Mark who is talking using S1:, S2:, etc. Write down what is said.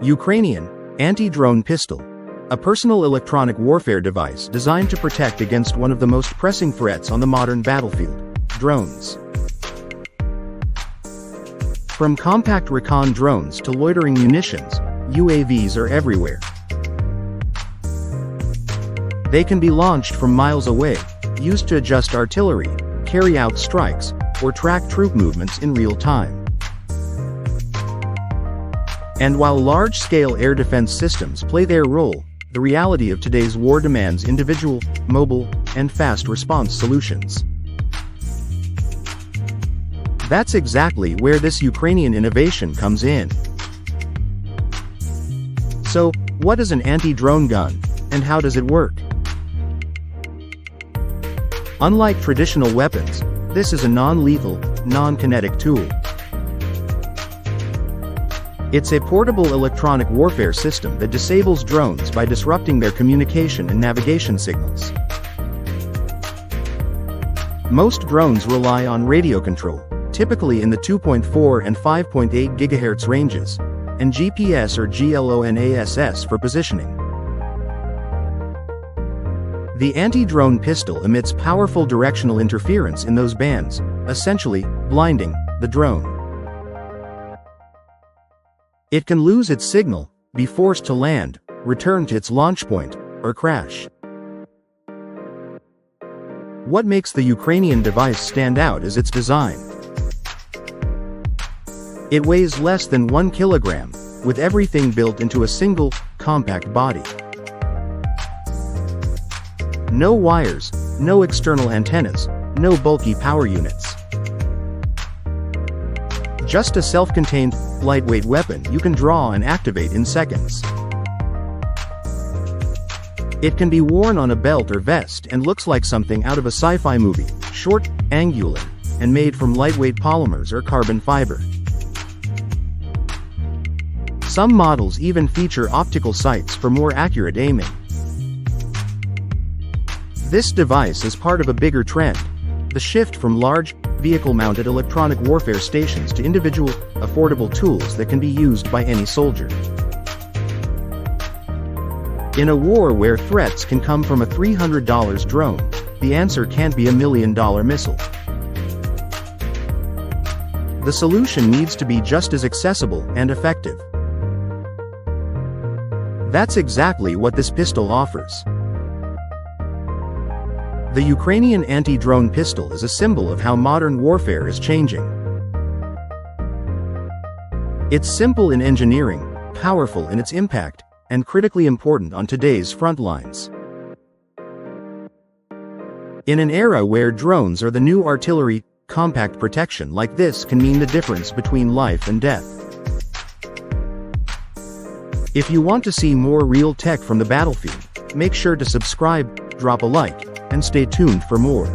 S1: Ukrainian anti-drone pistol. A personal electronic warfare device designed to protect against one of the most pressing threats on the modern battlefield: drones. From compact recon drones to loitering munitions, UAVs are everywhere. They can be launched from miles away, used to adjust artillery, carry out strikes, or track troop movements in real time. And while large-scale air defense systems play their role, the reality of today's war demands individual, mobile, and fast response solutions. That's exactly where this Ukrainian innovation comes in. So, what is an anti-drone gun, and how does it work? Unlike traditional weapons, this is a non-lethal, non-kinetic tool. It's a portable electronic warfare system that disables drones by disrupting their communication and navigation signals. Most drones rely on radio control, typically in the 2.4 and 5.8 GHz ranges, and GPS or GLONASS for positioning. The anti-drone pistol emits powerful directional interference in those bands, essentially blinding the drone. It can lose its signal, be forced to land, return to its launch point, or crash. What makes the Ukrainian device stand out is its design. It weighs less than 1 kilogram, with everything built into a single, compact body. No wires, no external antennas, no bulky power units. Just a self-contained, lightweight weapon you can draw and activate in seconds. It can be worn on a belt or vest and looks like something out of a sci-fi movie, short, angular, and made from lightweight polymers or carbon fiber. Some models even feature optical sights for more accurate aiming. This device is part of a bigger trend: the shift from large, vehicle-mounted electronic warfare stations to individual, affordable tools that can be used by any soldier. In a war where threats can come from a $300 drone, the answer can't be a $1 million missile. The solution needs to be just as accessible and effective. That's exactly what this pistol offers. The Ukrainian anti-drone pistol is a symbol of how modern warfare is changing. It's simple in engineering, powerful in its impact, and critically important on today's front lines. In an era where drones are the new artillery, compact protection like this can mean the difference between life and death. If you want to see more real tech from the battlefield, make sure to subscribe, drop a like, and stay tuned for more.